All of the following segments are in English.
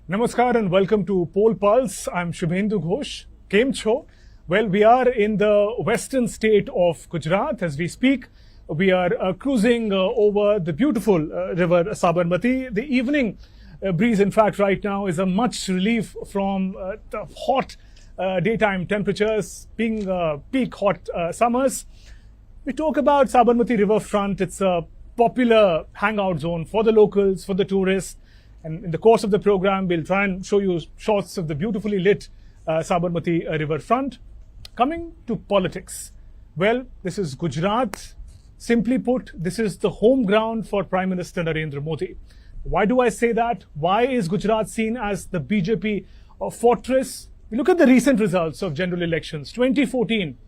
Namaskar and welcome to Poll Pulse. I'm Shubhendu Ghosh. Kem Cho. Well, we are in the western state of Gujarat as we speak. We are cruising over the beautiful river Sabarmati. The evening breeze, in fact, right now is a much relief from the hot daytime temperatures, being peak hot summers. We talk about Sabarmati riverfront. It's a popular hangout zone for the locals, for the tourists. And in the course of the program, we'll try and show you shots of the beautifully lit Sabarmati riverfront. Coming to politics. Well, this is Gujarat. Simply put, this is the home ground for Prime Minister Narendra Modi. Why do I say that? Why is Gujarat seen as the BJP fortress? We look at the recent results of general elections. 2014,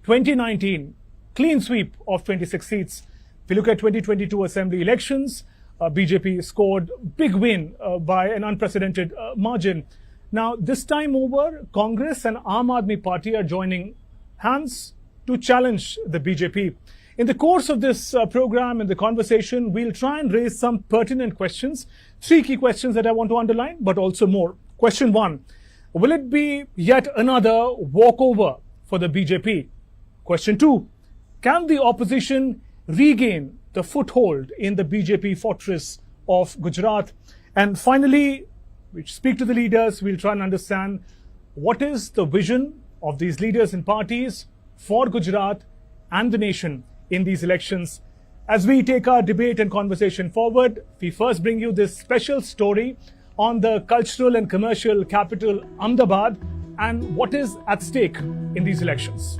2019, clean sweep of 26 seats. If you look at 2022 assembly elections, BJP scored big win by an unprecedented margin. Now, this time over, Congress and Aam Party are joining hands to challenge the BJP. In the course of this program and the conversation, we'll try and raise some pertinent questions. 3 key questions that I want to underline, but also more. Question 1, will it be yet another walkover for the BJP? Question 2, can the opposition regain the foothold in the BJP Fortress of Gujarat? And finally, we speak to the leaders. We'll try and understand what is the vision of these leaders and parties for Gujarat and the nation in these elections. As we take our debate and conversation forward, we first bring you this special story on the cultural and commercial capital Ahmedabad and what is at stake in these elections.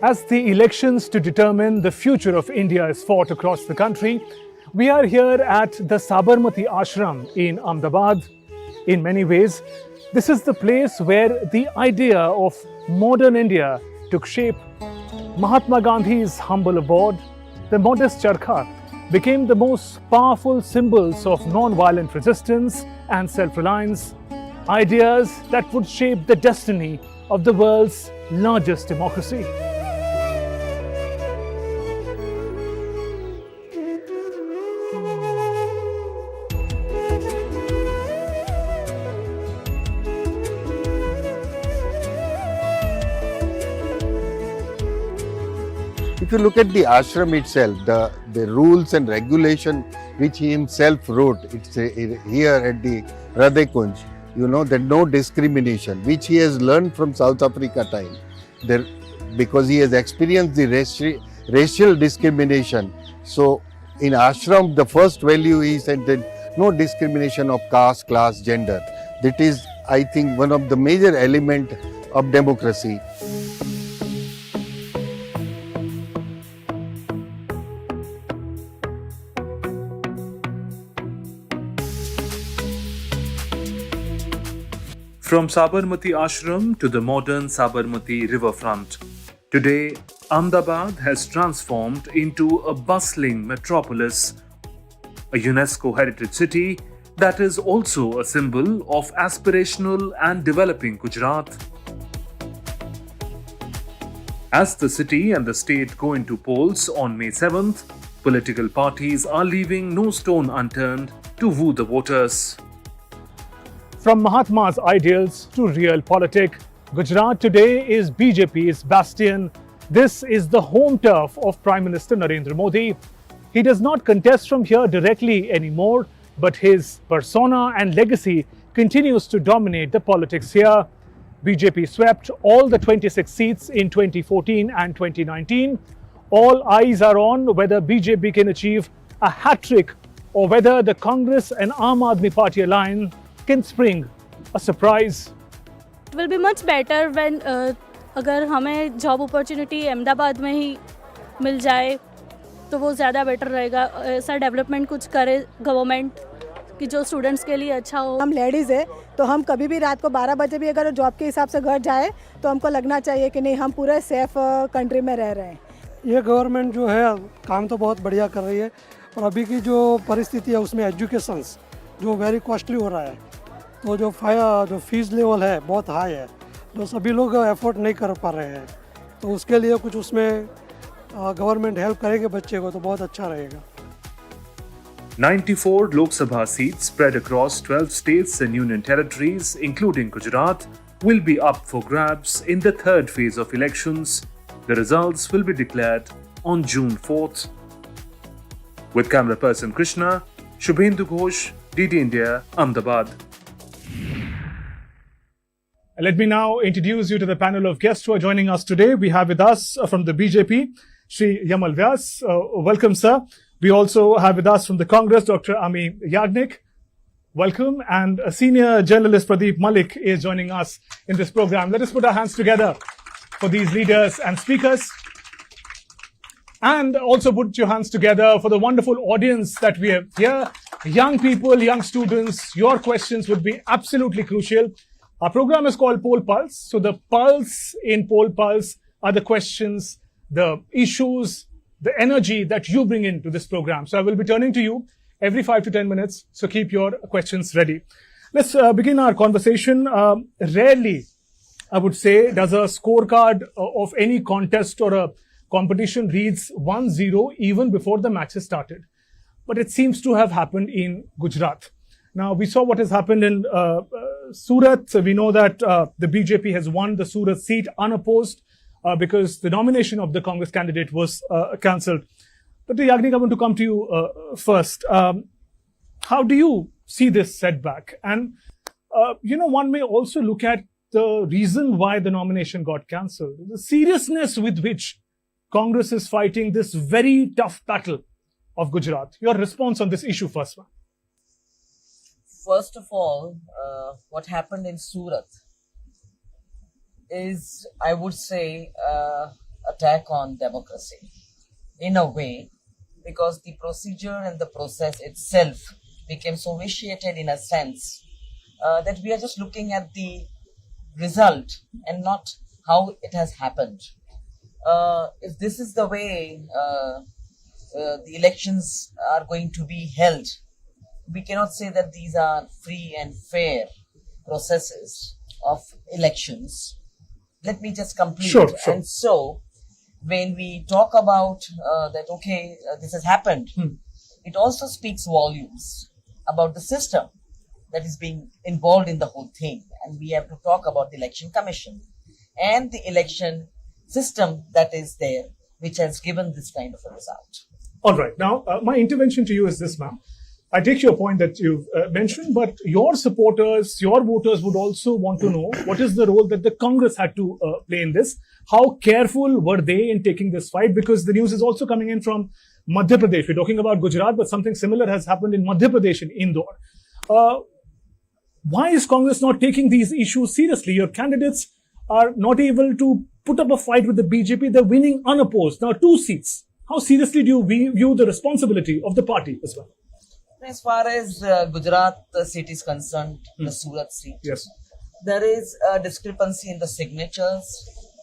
As the elections to determine the future of India is fought across the country, we are here at the Sabarmati Ashram in Ahmedabad. In many ways, this is the place where the idea of modern India took shape. Mahatma Gandhi's humble abode, the modest charkha, became the most powerful symbols of non-violent resistance and self-reliance, ideas that would shape the destiny of the world's largest democracy. If you look at the ashram itself, the rules and regulation which he himself wrote, it's here at the Hriday Kunj, you know, that no discrimination, which he has learned from South Africa time, because he has experienced the racial discrimination. So in ashram, the first value is that no discrimination of caste, class, gender. That is, I think, one of the major elements of democracy. From Sabarmati Ashram to the modern Sabarmati riverfront, today Ahmedabad has transformed into a bustling metropolis, a UNESCO heritage city that is also a symbol of aspirational and developing Gujarat. As the city and the state go into polls on May 7th, political parties are leaving no stone unturned to woo the voters. From Mahatma's ideals to realpolitik, Gujarat today is BJP's bastion. This is the home turf of Prime Minister Narendra Modi. He does not contest from here directly anymore, but his persona and legacy continues to dominate the politics here. BJP swept all the 26 seats in 2014 and 2019. All eyes are on whether BJP can achieve a hat-trick or whether the Congress and Aam Party alliance can spring a surprise. It will be much better when अगर हमें job opportunity Ahmedabad में ही मिल जाए तो वो ज़्यादा better रहेगा. ऐसा development कुछ करे गवर्नमेंट कि जो स्टूडेंट्स के लिए अच्छा हो. हम लेडीज़ है तो हम कभी भी रात को 12 बजे भी अगर जॉब के हिसाब से घर जाए तो हमको लगना चाहिए कि नहीं हम पूरे सेफ कंट्री में रह रहे हैं. ये गवर्नमेंट जो है काम तो बहुत बढ़िया कर रही है, और अभी की जो परिस्थिति है उसमें एजुकेशंस जो वेरी कॉस्टली हो रहा है, तो जो फीस लेवल है बहुत हाई है, जो सभी लोग अफोर्ड नहीं कर पा रहे हैं, तो उसके लिए कुछ उसमें गवर्नमेंट हेल्प करेगी बच्चे को तो बहुत अच्छा रहेगा। 94 Lok Sabha seats spread across 12 states and union territories, including Gujarat, will be up for grabs in the third phase of elections. The results will be declared on June 4th. With camera person Krishna, Shubhendu Ghosh, DD India, Ahmedabad. Let me now introduce you to the panel of guests who are joining us today. We have with us from the BJP, Shri Yamal Vyas. Welcome, sir. We also have with us from the Congress, Dr. Amee Yagnik. Welcome. And a senior journalist, Pradeep Malik, is joining us in this program. Let us put our hands together for these leaders and speakers. And also put your hands together for the wonderful audience that we have here. Young people, young students, your questions would be absolutely crucial. Our program is called Poll Pulse. So the pulse in Poll Pulse are the questions, the issues, the energy that you bring into this program. So I will be turning to you every 5 to 10 minutes. So keep your questions ready. Let's begin our conversation. Rarely, I would say, does a scorecard of any contest or a competition reads 1-0 even before the match has started. But it seems to have happened in Gujarat. Now, we saw what has happened in Surat. So we know that the BJP has won the Surat seat unopposed because the nomination of the Congress candidate was cancelled. But Yagnik, I want to come to you first. How do you see this setback? And, one may also look at the reason why the nomination got cancelled. The seriousness with which Congress is fighting this very tough battle of Gujarat. Your response on this issue first, ma'am. First of all, what happened in Surat is, I would say, attack on democracy in a way, because the procedure and the process itself became so vitiated in a sense that we are just looking at the result and not how it has happened. If this is the way the elections are going to be held, we cannot say that these are free and fair processes of elections. Let me just complete. Sure. And so, when we talk about that, this has happened, it also speaks volumes about the system that is being involved in the whole thing. And we have to talk about the election commission and the election system that is there, which has given this kind of a result. All right. Now, my intervention to you is this, ma'am. I take your point that you've mentioned, but your supporters, your voters would also want to know what is the role that the Congress had to play in this. How careful were they in taking this fight? Because the news is also coming in from Madhya Pradesh. We're talking about Gujarat, but something similar has happened in Madhya Pradesh in Indore. Why is Congress not taking these issues seriously? Your candidates are not able to put up a fight with the BJP. They're winning unopposed. Now, 2 seats. How seriously do you view the responsibility of the party as well? As far as Gujarat seat is concerned, the Surat seat, yes, there is a discrepancy in the signatures,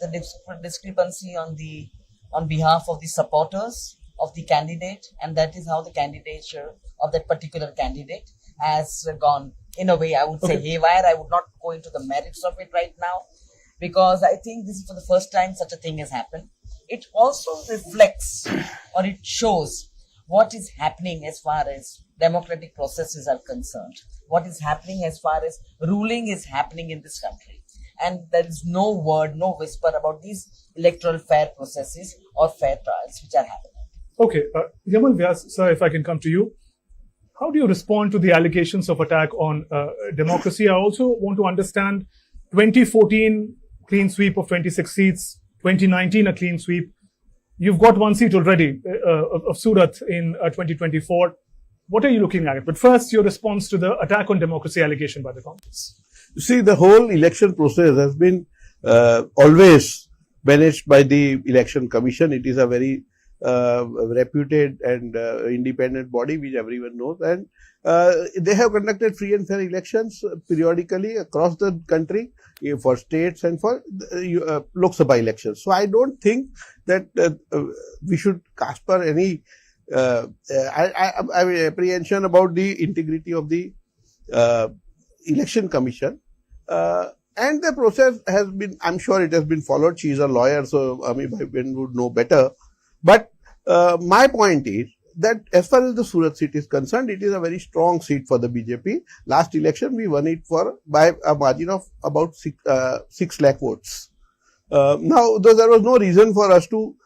the discrepancy on behalf of the supporters of the candidate, and that is how the candidature of that particular candidate has gone, in a way, I would say, haywire. I would not go into the merits of it right now, because I think this is for the first time such a thing has happened. It also reflects, or it shows, what is happening as far as democratic processes are concerned, what is happening as far as ruling is happening in this country. And there is no word, no whisper about these electoral fair processes or fair trials which are happening. Okay, Yamal Vyas, sir, if I can come to you. How do you respond to the allegations of attack on democracy? I also want to understand 2014 clean sweep of 26 seats, 2019 a clean sweep. You've got 1 seat already of Surat in 2024. What are you looking at? But first, your response to the attack on democracy allegation by the Congress. You see, the whole election process has been always managed by the Election Commission. It is a very reputed and independent body which everyone knows, and they have conducted free and fair elections periodically across the country for states and for Lok Sabha elections. So I don't think that we should casper any apprehension about the integrity of the election commission, and the process has been, I'm sure it has been followed. She is a lawyer, so Amee would know better. But my point is that as far as the Surat seat is concerned, it is a very strong seat for the BJP. Last election, we won it by a margin of about 6 lakh votes. Now, though there was no reason for us to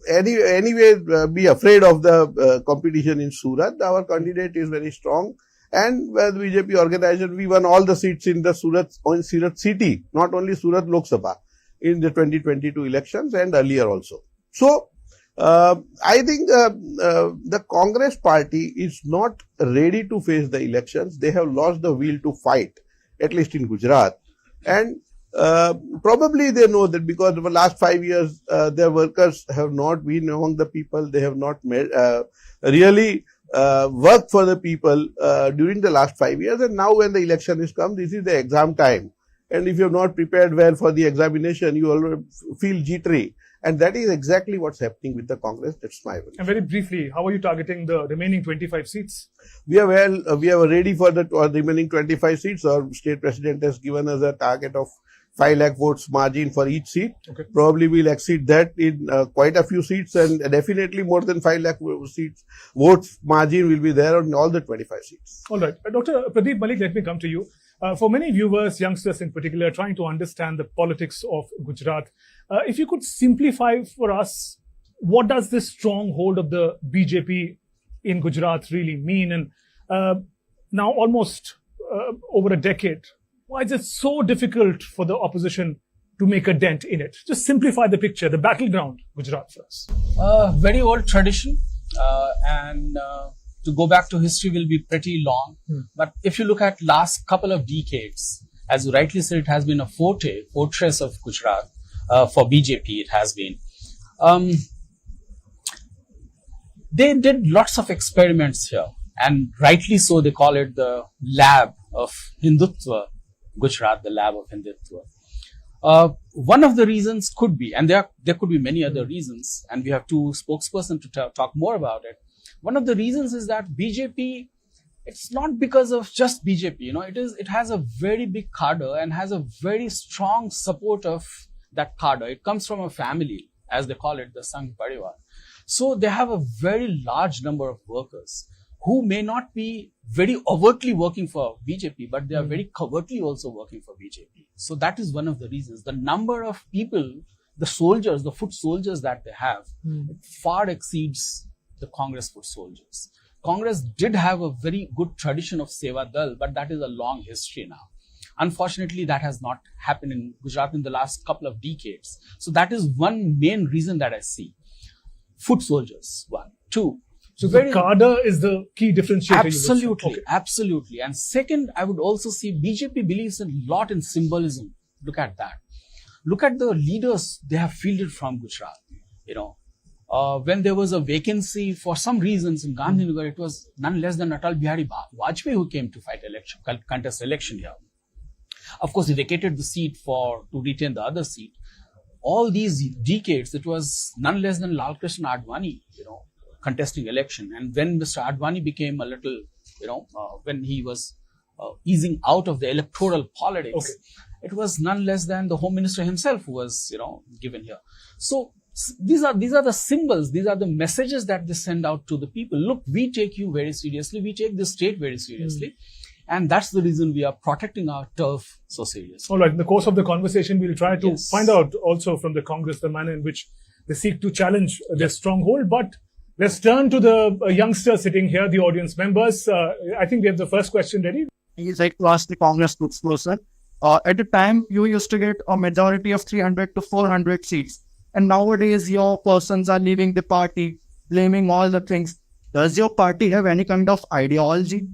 anyway be afraid of the competition in Surat. Our candidate is very strong, and with BJP organization, we won all the seats in the Surat city, not only Surat Lok Sabha, in the 2022 elections and earlier also. So, I think the Congress party is not ready to face the elections. They have lost the will to fight, at least in Gujarat. And probably they know that because of the last 5 years, their workers have not been among the people. They have not really worked for the people during the last 5 years. And now when the election is come, this is the exam time. And if you have not prepared well for the examination, you already feel jittery. And that is exactly what's happening with the Congress. That's my view. And very briefly, how are you targeting the remaining 25 seats? We are ready for the remaining 25 seats. Our state president has given us a target of 5 lakh votes margin for each seat. Okay. Probably we'll exceed that in quite a few seats, and definitely more than 5 lakh votes margin will be there on all the 25 seats. All right. Dr. Pradeep, Malik, let me come to you. For many viewers, youngsters in particular, trying to understand the politics of Gujarat, if you could simplify for us, what does this stronghold of the BJP in Gujarat really mean? And now almost over a decade, why is it so difficult for the opposition to make a dent in it? Just simplify the picture, the battleground, Gujarat for us. Very old tradition, and to go back to history will be pretty long. But if you look at last couple of decades, as you rightly said, it has been a fortress of Gujarat. For BJP, it has been. They did lots of experiments here, and rightly so, they call it the lab of Hindutva, Gujarat, the lab of Hindutva. One of the reasons could be, and there could be many other reasons, and we have two spokespersons to talk more about it. One of the reasons is that BJP, it's not because of just BJP, it has a very big cadre and has a very strong support of that cadre. It comes from a family, as they call it, the Sangh Parivar. So they have a very large number of workers who may not be very overtly working for BJP, but they are very covertly also working for BJP. So that is one of the reasons. The number of people, the soldiers, the foot soldiers that they have, far exceeds the Congress foot soldiers. Congress did have a very good tradition of Seva Dal, but that is a long history now. Unfortunately, that has not happened in Gujarat in the last couple of decades. So that is one main reason that I see. Foot soldiers, one. Two. So the cadre is the key differentiator. Absolutely, absolutely. And second, I would also see BJP believes a lot in symbolism. Look at that. Look at the leaders they have fielded from Gujarat. When there was a vacancy for some reasons in Gandhinagar, it was none less than Atal Bihari Vajpayee who came to contest election here. Of course, he vacated the seat to retain the other seat. All these decades, it was none less than Lal Krishna Advani, contesting election. And when Mr. Advani became a little, when he was easing out of the electoral politics, it was none less than the Home Minister himself who was, given here. So these are the symbols, these are the messages that they send out to the people. Look, we take you very seriously, we take the state very seriously. And that's the reason we are protecting our turf so seriously. All right. In the course of the conversation, we'll try to find out also from the Congress the manner in which they seek to challenge their stronghold. But let's turn to the youngster sitting here, the audience members. I think we have the first question ready. He's like to ask the Congress spokesperson. At the time, you used to get a majority of 300 to 400 seats. And nowadays, your persons are leaving the party, blaming all the things. Does your party have any kind of ideology?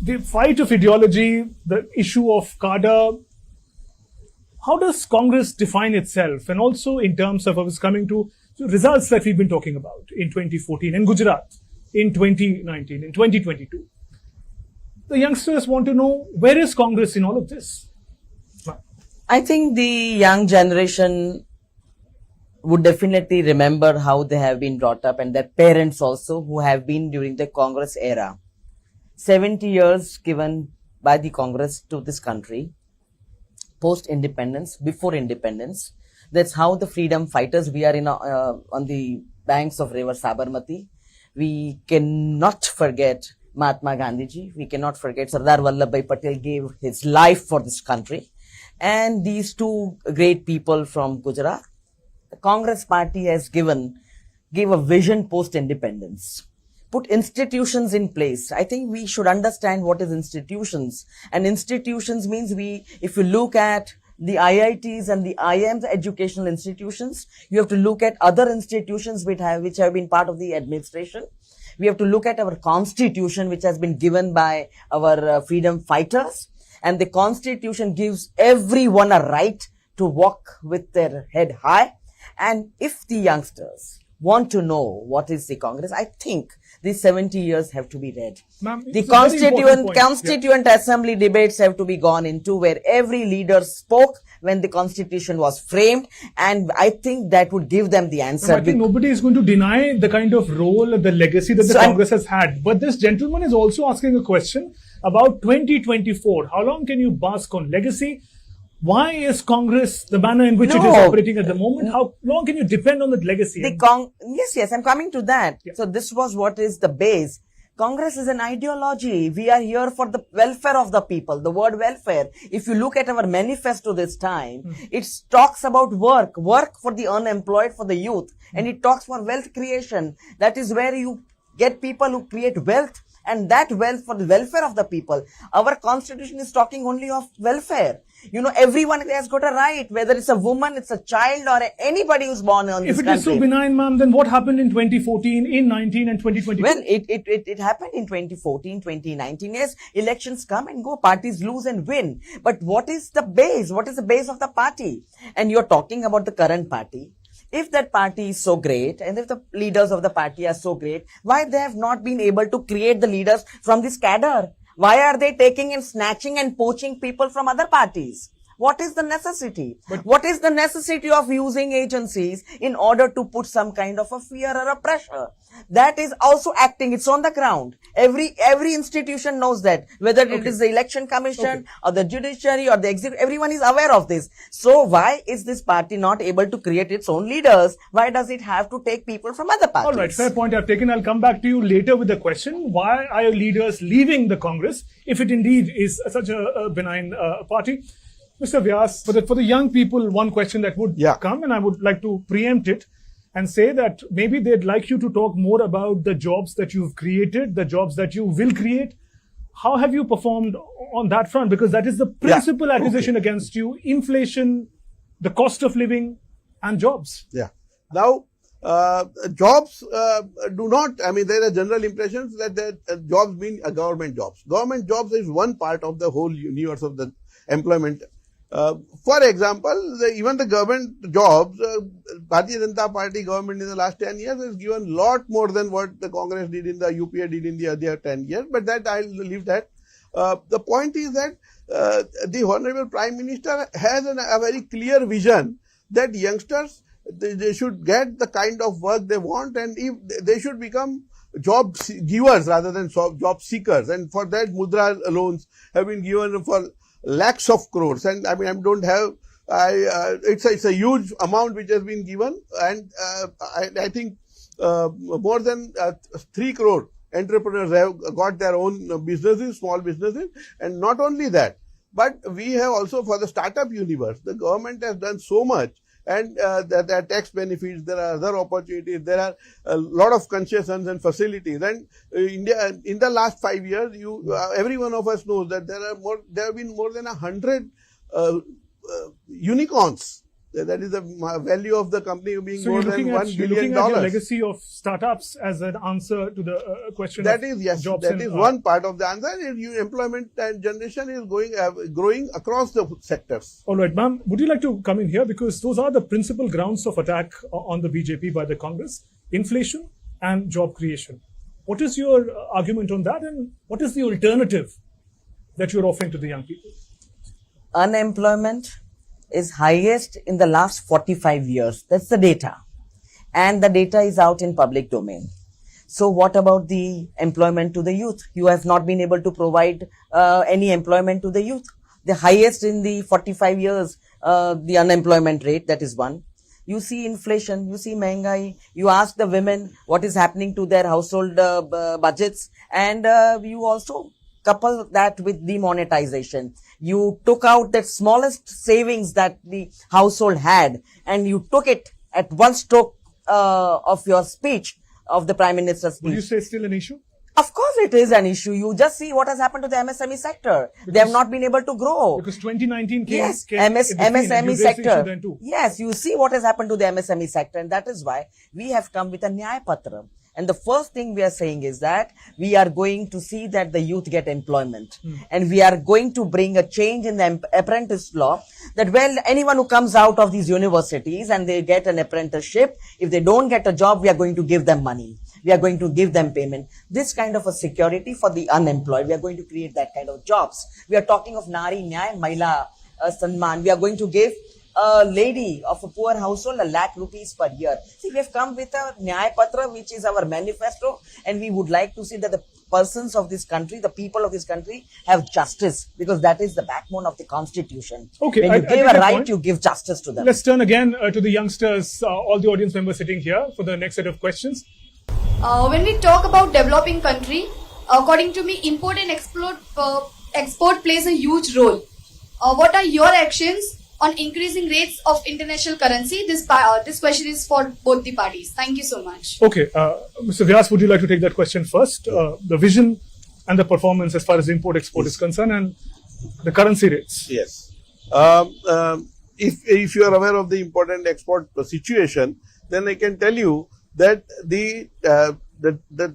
The fight of ideology, the issue of cadre, how does Congress define itself? And also in terms of, I was coming to results that we've been talking about in 2014, in Gujarat, in 2019, in 2022. The youngsters want to know, where is Congress in all of this? I think the young generation would definitely remember how they have been brought up, and their parents also, who have been during the Congress era. 70 years given by the Congress to this country post-independence, before independence. That's how the freedom fighters, we are on the banks of river Sabarmati. We cannot forget Mahatma Gandhiji. We cannot forget Sardar Vallabhbhai Patel gave his life for this country. And these two great people from Gujarat, the Congress party has gave a vision post-independence. Put institutions in place. I think we should understand what is institutions. And institutions means if you look at the IITs and the IIMs, educational institutions, you have to look at other institutions which have been part of the administration. We have to look at our constitution, which has been given by our freedom fighters. And the constitution gives everyone a right to walk with their head high. And if the youngsters want to know what is the Congress, I think these 70 years have to be read. The Constituent Assembly debates have to be gone into, where every leader spoke when the Constitution was framed, and I think that would give them the answer. I think nobody is going to deny the kind of role, the legacy that the Congress has had. But this gentleman is also asking a question about 2024. How long can you bask on legacy? Why is Congress the manner in which it is operating at the moment? How long can you depend on that legacy? Yes, I'm coming to that. Yeah. So this was what is the base. Congress is an ideology. We are here for the welfare of the people. The word welfare, if you look at our manifesto this time, it talks about work for the unemployed, for the youth, and it talks for wealth creation. That is where you get people who create wealth, and that wealth for the welfare of the people. Our constitution is talking only of welfare. Everyone has got a right, whether it's a woman, it's a child, or anybody who's born on this country. If it is so benign, ma'am, then what happened in 2014, in 19 and 2022? Well, it happened in 2014, 2019. Yes, elections come and go, parties lose and win. But what is the base? What is the base of the party? And you're talking about the current party. If that party is so great, and if the leaders of the party are so great, why they have not been able to create the leaders from this cadre? Why are they taking and snatching and poaching people from other parties? What is the necessity? What is the necessity of using agencies in order to put some kind of a fear or a pressure? That is also acting. It's on the ground. Every institution knows that, whether it is the election commission or the judiciary or the executive, everyone is aware of this. So why is this party not able to create its own leaders? Why does it have to take people from other parties? All right, fair point I've taken. I'll come back to you later with the question. Why are your leaders leaving the Congress if it indeed is such a benign party? Mr. Vyas, for the young people, one question that would come, and I would like to preempt it and say that maybe they'd like you to talk more about the jobs that you've created, the jobs that you will create. How have you performed on that front? Because that is the principal accusation against you: inflation, the cost of living, and jobs. Yeah. Now, jobs do not, there are general impressions that jobs mean government jobs. Government jobs is one part of the whole universe of the employment. For example, even the government jobs, Bharatiya Janata Party government in the last 10 years has given lot more than what the Congress did in the UPA did in the other 10 years, but that I'll leave that. The point is that the Honorable Prime Minister has a very clear vision that youngsters, they should get the kind of work they want, and if they should become job givers rather than job seekers. And for that, Mudra loans have been given for lakhs of crores, and it's a huge amount which has been given, and I think more than 3 crore entrepreneurs have got their own businesses, small businesses. And not only that, but we have also, for the startup universe, the government has done so much, and there are tax benefits, there are other opportunities, there are a lot of concessions and facilities. And India, in the last 5 years, every one of us knows that there have been more than 100 unicorns. That is the value of the company being more than $1 billion. You're looking at the legacy of startups as an answer to the question that is, yes, jobs. That is one part of the answer. Employment and generation is growing across the sectors. All right, ma'am, would you like to come in here? Because those are the principal grounds of attack on the BJP by the Congress: inflation and job creation. What is your argument on that, and what is the alternative that you're offering to the young people? Unemployment is highest in the last 45 years. That's the data. And the data is out in public domain. So what about the employment to the youth? You have not been able to provide any employment to the youth. The highest in the 45 years, the unemployment rate, that is one. You see inflation, you see mehengai, you ask the women what is happening to their household budgets, and you also couple that with demonetization. You took out that smallest savings that the household had, and you took it at one stroke of your speech, of the Prime Minister's speech. Would you say still an issue? Of course it is an issue. You just see what has happened to the MSME sector. They have not been able to grow. Because 2019 came, Yes, came in between, and MSME you raised the issue sector. then too. Yes, you see what has happened to the MSME sector, and that is why we have come with a Nyaya Patra. And the first thing we are saying is that we are going to see that the youth get employment. And we are going to bring a change in the apprentice law, that well, anyone who comes out of these universities and they get an apprenticeship, if they don't get a job, we are going to give them money. We are going to give them payment. This kind of a security for the unemployed. We are going to create that kind of jobs. We are talking of Nari Nyay, Mahila Sanman. We are going to give a lady of a poor household ₹1 lakh per year. See, we have come with a Nyaya Patra, which is our manifesto, and we would like to see that the persons of this country, the people of this country, have justice, because that is the backbone of the constitution. Okay, when I you give take a your right, point. you give justice to them. Let's turn again to the youngsters, all the audience members sitting here for the next set of questions. When we talk about developing country, according to me, import and export plays a huge role. What are your actions on increasing rates of international currency? This question is for both the parties. Thank you so much. Okay, Mr. Vyas, would you like to take that question first? The vision and the performance as far as import-export is concerned, and the currency rates. Yes. If you are aware of the important export situation, then I can tell you that the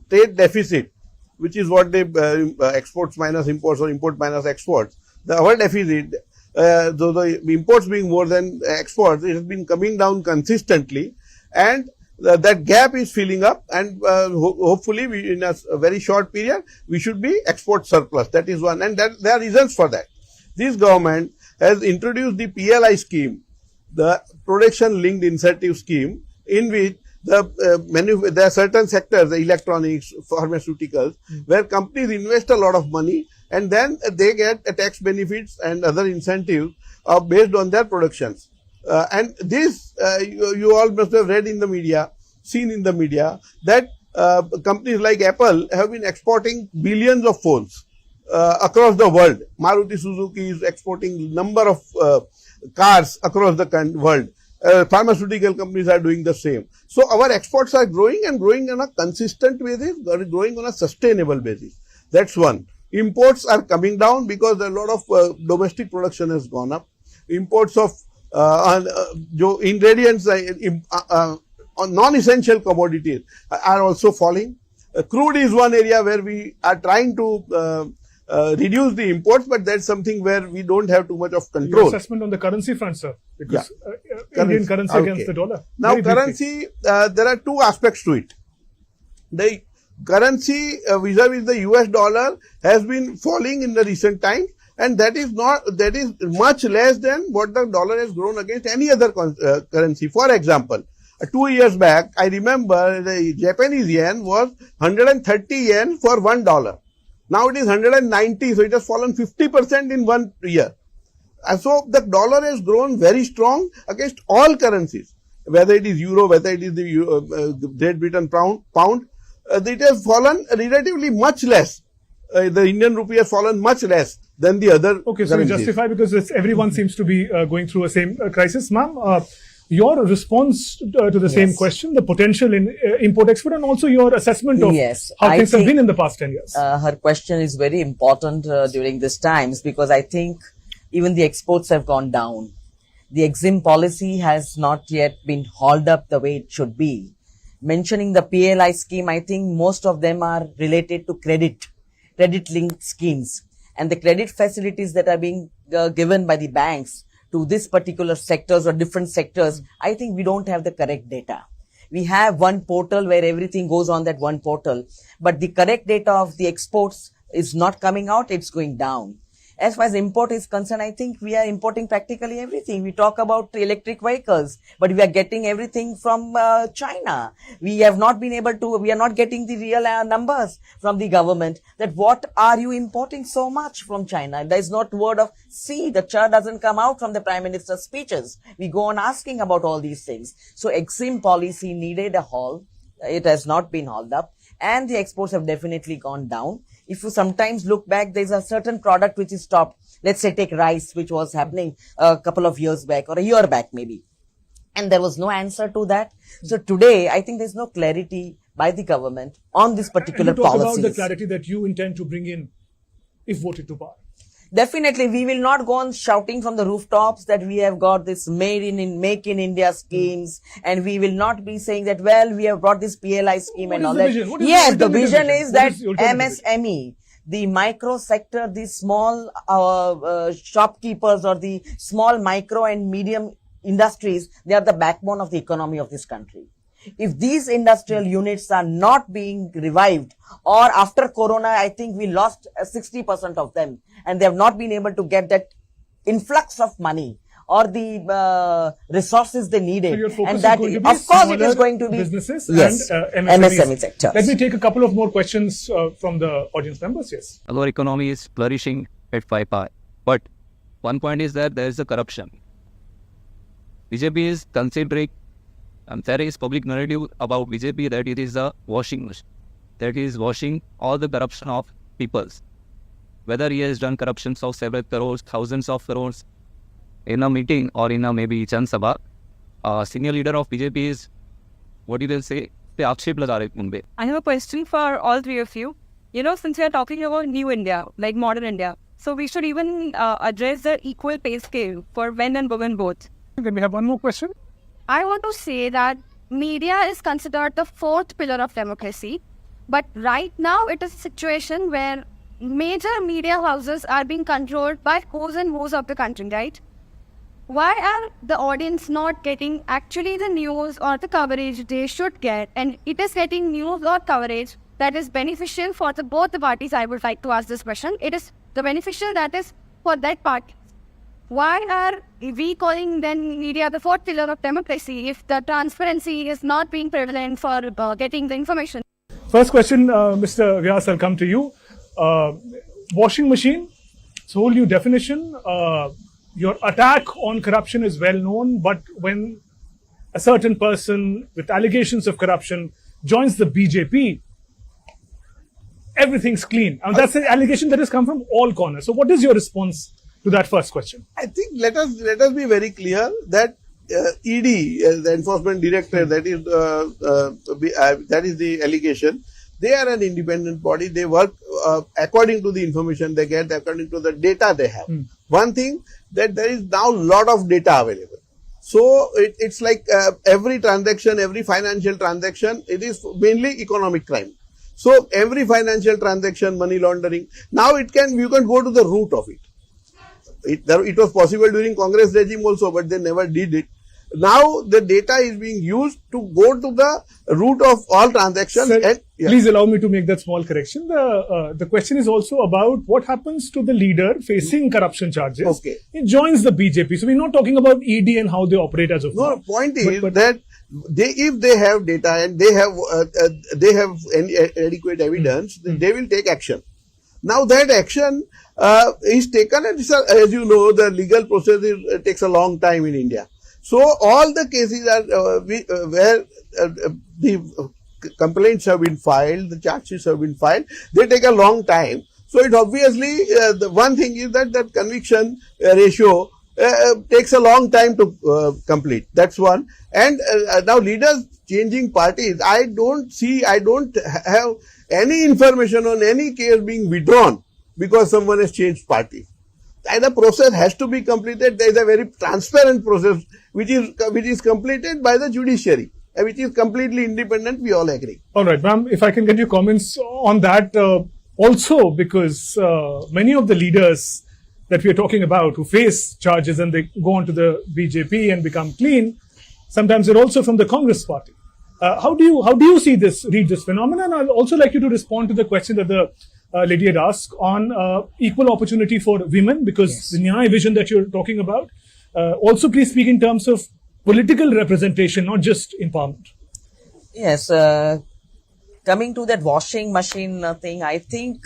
trade deficit, which is what the exports minus imports or import minus exports, our deficit, though the imports being more than exports, it has been coming down consistently, and that gap is filling up, and hopefully we, in a very short period, we should be export surplus. That is one, and that there are reasons for that. This government has introduced the PLI scheme, the production linked incentive scheme, in which there are certain sectors, the electronics, pharmaceuticals, where companies invest a lot of money, and then they get tax benefits and other incentives based on their productions. And this, you all must have read in the media, seen in the media, that companies like Apple have been exporting billions of phones across the world. Maruti Suzuki is exporting number of cars across the world. Pharmaceutical companies are doing the same. So our exports are growing, and growing on a consistent basis, growing on a sustainable basis. That's one. Imports are coming down because a lot of domestic production has gone up. Imports of ingredients, non-essential commodities are also falling. Crude is one area where we are trying to reduce the imports, but that's something where we don't have too much of control. Your assessment on the currency front, sir? Because Indian currency against the dollar. Now, currency, there are two aspects to it. The currency vis-a-vis the US dollar has been falling in the recent times, and that is much less than what the dollar has grown against any other currency. For example, 2 years back, I remember the Japanese yen was 130 yen for $1. Now it is 190, so it has fallen 50% in 1 year. And so the dollar has grown very strong against all currencies, whether it is euro, whether it is the Great Britain pound. It has fallen relatively much less. The Indian rupee has fallen much less than the other currencies. So you justify because everyone seems to be going through a same crisis. Ma'am, your response to the same question, the potential in import-export, and also your assessment of how things have been in the past 10 years. Her question is very important during these times, because I think even the exports have gone down. The EXIM policy has not yet been hauled up the way it should be. Mentioning the PLI scheme, I think most of them are related to credit-linked schemes. And the credit facilities that are being given by the banks to this particular sectors or different sectors, I think we don't have the correct data. We have one portal where everything goes on that one portal, but the correct data of the exports is not coming out, it's going down. as far as import is concerned, I think we are importing practically everything. We talk about electric vehicles, but we are getting everything from China. We have not been able to, we are not getting the real numbers from the government that what are you importing so much from China? There is not word of see, the cha doesn't come out from the Prime Minister's speeches. We go on asking about all these things. So exim policy needed a haul. It has not been hauled up, and the exports have definitely gone down. If you sometimes look back, there's a certain product which is stopped. Let's say take rice, which was happening a couple of years back or a year back maybe. And there was no answer to that. So today, I think there's no clarity by the government on this particular and you talk policies. about the clarity that you intend to bring in if voted to power. Definitely, we will not go on shouting from the rooftops that we have got this make in India schemes, and we will not be saying that, well, we have brought this PLI scheme and all that. Yes, the vision is that MSME, the micro sector, the small shopkeepers or the small micro and medium industries, they are the backbone of the economy of this country. If these industrial units are not being revived, or after Corona, I think we lost 60% of them, and they have not been able to get that influx of money or the resources they needed. So and that, of course, it is going to be businesses yes, and MSME sector. Let me take a couple of more questions from the audience members. Yes. Our economy is flourishing at 5 hour, but one point is that there is a corruption. BJP is considering. There is public narrative about BJP that it is a washing machine, that is washing all the corruption of peoples. Whether he has done corruptions of several crores, thousands of crores in a meeting or in a maybe Chan Sabha, senior leader of BJP is, what you will say, I have a question for all three of you. You know, since we are talking about new India, like modern India, so we should even address the equal pay scale for men and women both. Then we have one more question. I want to say that media is considered the fourth pillar of democracy, but right now it is a situation where major media houses are being controlled by who's and who's of the country, right? Why are the audience not getting actually the news or the coverage they should get, and it is getting news or coverage that is beneficial for both the parties? I would like to ask this question. It is the beneficial that is for that party. Why are we calling then media the fourth pillar of democracy if the transparency is not being prevalent for getting the information? First question, Mr. Vyas, I'll come to you. Washing machine, it's a whole new definition. Your attack on corruption is well known, but when a certain person with allegations of corruption joins the BJP, everything's clean. And that's an allegation that has come from all corners. So what is your response to that first question? I think let us be very clear that ED, the Enforcement Directorate, that is the allegation. They are an independent body. They work according to the information they get, according to the data they have. One thing that there is now a lot of data available. So it's like every transaction, every financial transaction, it is mainly economic crime. So every financial transaction, money laundering, now you can go to the root of it. It was possible during Congress regime also, but they never did it. Now the data is being used to go to the root of all transactions. Sir, and, yeah. Please allow me to make that small correction. The question is also about what happens to the leader facing corruption charges. Okay. He joins the BJP. So we're not talking about ED and how they operate as of now. No, the point is that if they have data and they have adequate evidence, they will take action. Now that action is taken, and as you know, the legal process takes a long time in India. So all the cases are where the complaints have been filed, the charges have been filed, they take a long time. So it obviously, the one thing is that conviction ratio takes a long time to complete. That's one. And now leaders changing parties, I don't have any information on any case being withdrawn because someone has changed party. And the process has to be completed. There is a very transparent process which is completed by the judiciary, which is completely independent. We all agree. All right, ma'am, if I can get your comments on that also, because many of the leaders that we are talking about who face charges and they go on to the BJP and become clean, sometimes they're also from the Congress party. How do you read this phenomenon? I'd also like you to respond to the question that the lady had asked on equal opportunity for women, because the Nyaya vision that you're talking about. Also, please speak in terms of political representation, not just empowerment. Yes, coming to that washing machine thing, I think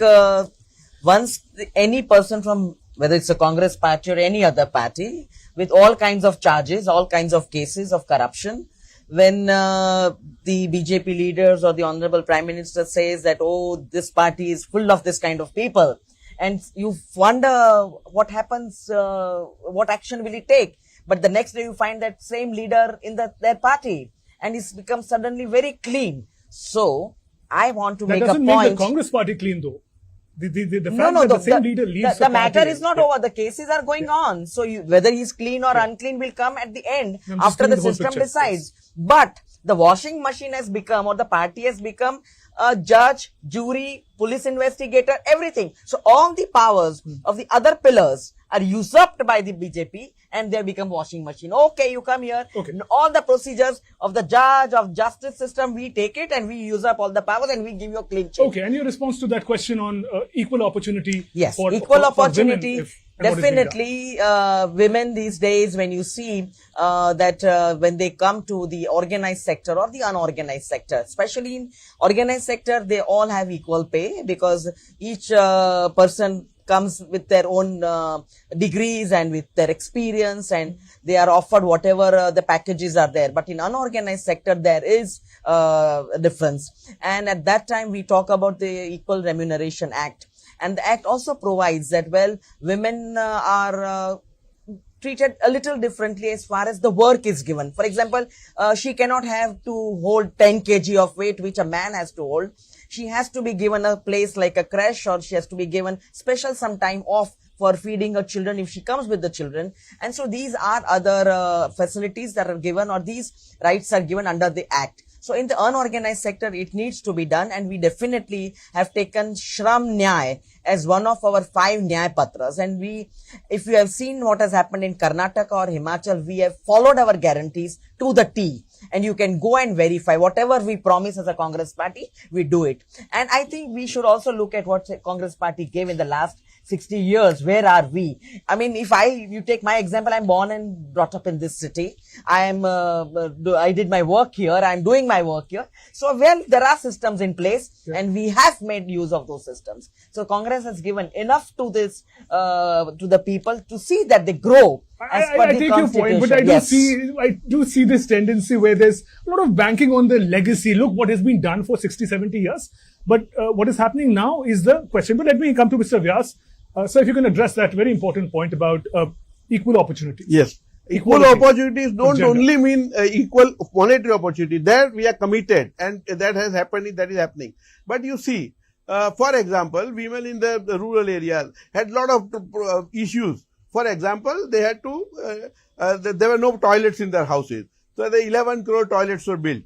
once any person from, whether it's a Congress party or any other party, with all kinds of charges, all kinds of cases of corruption, when the BJP leaders or the Honorable Prime Minister says that, oh, this party is full of this kind of people, and you wonder what happens, what action will he take? But the next day you find that same leader in their party, and it's become suddenly very clean. So I want to make a point. That doesn't make the Congress party clean, though. The fact that the same leader leaves the matter is not over. The cases are going on. So whether he's clean or unclean will come at the end after the system decides. But the washing machine has become, or the party has become, a judge, jury, police investigator, everything. So all the powers of the other pillars are usurped by the BJP, and they become washing machine. Okay, you come here. Okay. All the procedures of the judge, of justice system, we take it and we usurp all the powers and we give you a clean check. Okay, and your response to that question on equal opportunity? Yes, for opportunity. Women, Definitely, women these days, when you see that when they come to the organized sector or the unorganized sector, especially in organized sector, they all have equal pay, because each person comes with their own degrees and with their experience, and they are offered whatever the packages are there. But in unorganized sector, there is a difference. And at that time, we talk about the Equal Remuneration Act. And the act also provides that, well, women are treated a little differently as far as the work is given. For example, she cannot have to hold 10 kg of weight, which a man has to hold. She has to be given a place like a creche, or she has to be given special some time off for feeding her children if she comes with the children. And so these are other facilities that are given, or these rights are given under the act. So in the unorganized sector, it needs to be done, and we definitely have taken Shram Nyay as one of our 5 Nyay Patras. And if you have seen what has happened in Karnataka or Himachal, we have followed our guarantees to the T. And you can go and verify whatever we promise as a Congress party, we do it. And I think we should also look at what the Congress party gave in the last 60 years. Where are we? I mean, if you take my example, I'm born and brought up in this city. I did my work here. I'm doing my work here. So, well, there are systems in place, and we have made use of those systems. So, Congress has given enough to this, to the people to see that they grow. I take your point, but I do see this tendency where there's a lot of banking on the legacy. Look what has been done for 60, 70 years. But what is happening now is the question. But let me come to Mr. Vyas. So if you can address that very important point about equal opportunities. Yes. Equal opportunities don't only mean equal monetary opportunity. There we are committed, and that has happened, that is happening. But you see, for example, women in the rural areas had a lot of issues. For example, they had to, there were no toilets in their houses. So the 11 crore toilets were built.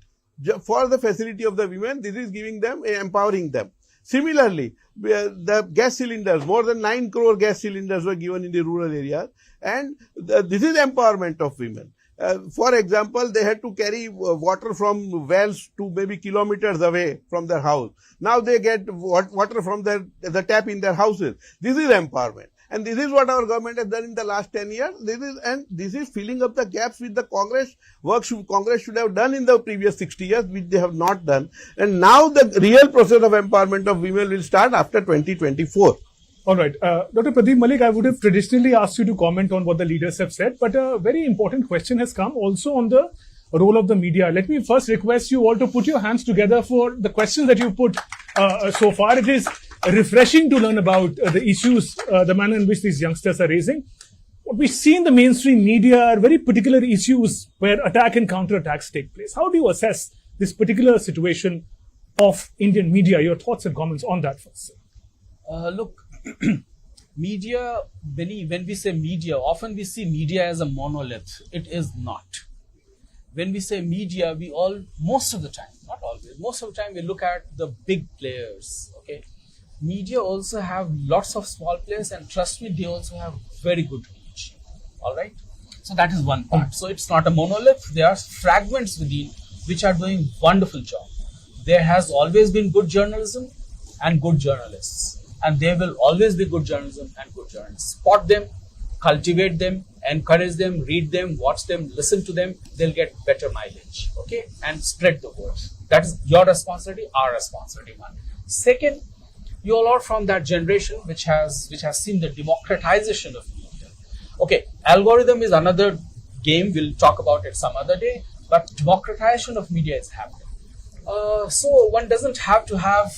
For the facility of the women, this is giving them, empowering them. Similarly, the gas cylinders, more than 9 crore gas cylinders were given in the rural areas, and this is empowerment of women. For example, they had to carry water from wells to maybe kilometers away from their house. Now they get water from the tap in their houses. This is empowerment. And this is what our government has done in the last 10 years. This is filling up the gaps with the Congress work Congress should have done in the previous 60 years, which they have not done. And now the real process of empowerment of women will start after 2024. All right. Dr. Pradeep, Malik, I would have traditionally asked you to comment on what the leaders have said, but a very important question has come also on the role of the media. Let me first request you all to put your hands together for the questions that you put so far. It is refreshing to learn about the issues, the manner in which these youngsters are raising. What we see in the mainstream media are very particular issues where attack and counter-attacks take place. How do you assess this particular situation of Indian media? Your thoughts and comments on that first. Look, media, when we say media, often we see media as a monolith. It is not. When we say media, most of the time, not always, most of the time we look at the big players, okay? Media also have lots of small players, and trust me, they also have very good reach. All right. So that is one part. So it's not a monolith. There are fragments within which are doing wonderful job. There has always been good journalism and good journalists. and there will always be good journalism and good journalists. Spot them, cultivate them, encourage them, read them, watch them, listen to them. They'll get better mileage, okay? And spread the word. That is your responsibility, our responsibility, man. Second, you all are from that generation which has seen the democratization of media. Okay, algorithm is another game. We'll talk about it some other day. But democratization of media is happening. So one doesn't have to have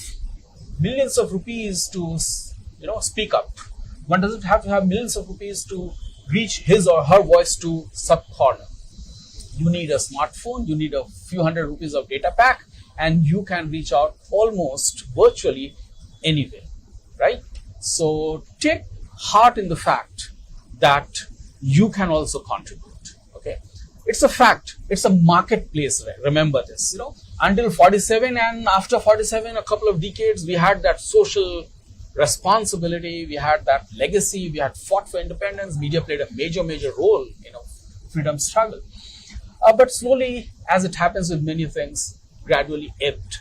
millions of rupees to, speak up. One doesn't have to have millions of rupees to reach his or her voice to some corner. You need a smartphone, you need a few hundred rupees of data pack, and you can reach out almost virtually anywhere, right? So take heart in the fact that you can also contribute, okay? It's a fact, it's a marketplace, right? Remember this, until 47 and after 47, a couple of decades, we had that social responsibility, we had that legacy, we had fought for independence, media played a major role in freedom struggle. But slowly, as it happens with many things, gradually ebbed.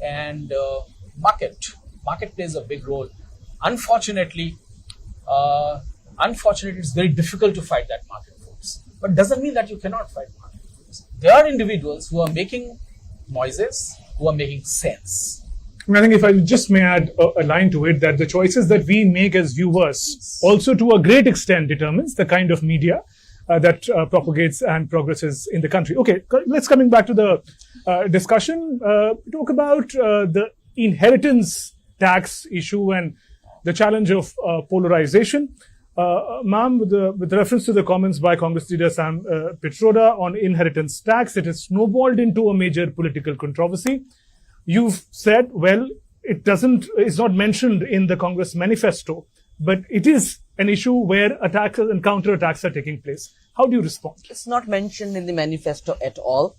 And market plays a big role. Unfortunately, it's very difficult to fight that market force. But doesn't mean that you cannot fight market force. There are individuals who are making noises, who are making sense. I think if I just may add a line to it, that the choices that we make as viewers also to a great extent determines the kind of media that propagates and progresses in the country. Okay, let's coming back to the discussion. Talk about the inheritance tax issue and the challenge of polarization. Ma'am, with reference to the comments by Congress leader Sam Pitroda on inheritance tax, it has snowballed into a major political controversy. You've said, well, it's not mentioned in the Congress manifesto, but it is an issue where attacks and counterattacks are taking place. How do you respond? It's not mentioned in the manifesto at all.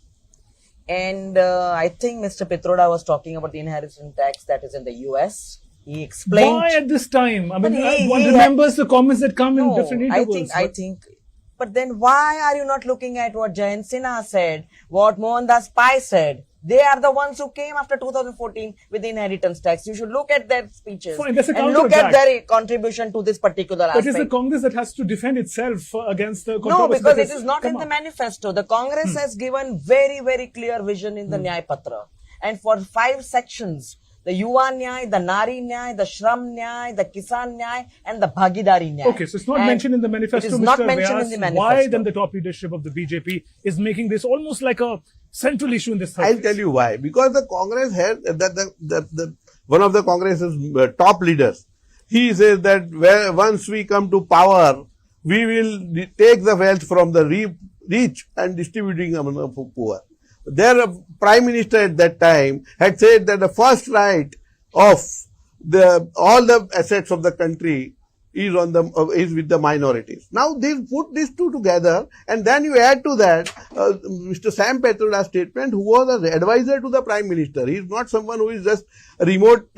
And I think Mr. Pitroda was talking about the inheritance tax that is in the US. He explained. Why at this time? I mean, one remembers the comments that come in different intervals. I think. But then why are you not looking at what Jayant Sinha said, what Mohandas Pai said? They are the ones who came after 2014 with the inheritance tax. You should look at their speeches and look at their contribution to this particular aspect. But it's the Congress that has to defend itself against the controversy. No, because it is not in the manifesto. The Congress has given very, very clear vision in the Nyay Patra. And for 5 sections, the Yuva Nyay, the Nari Nyay, the Shram Nyay, the Kisan Nyay, and the Bhagidari Nyay. Okay, so it's not mentioned in the manifesto. It is not mentioned in the manifesto. Why then the top leadership of the BJP is making this almost like a central issue in this? I'll tell you why. Because the Congress had one of the Congress's top leaders. He says that once we come to power, we will take the wealth from the rich and distributing among the poor. Their prime minister at that time had said that the first right of all the assets of the country is with the minorities. Now they put these two together, and then you add to that Mr. Sam Pitroda's statement, who was an advisor to the prime minister. He is not someone who is just a remote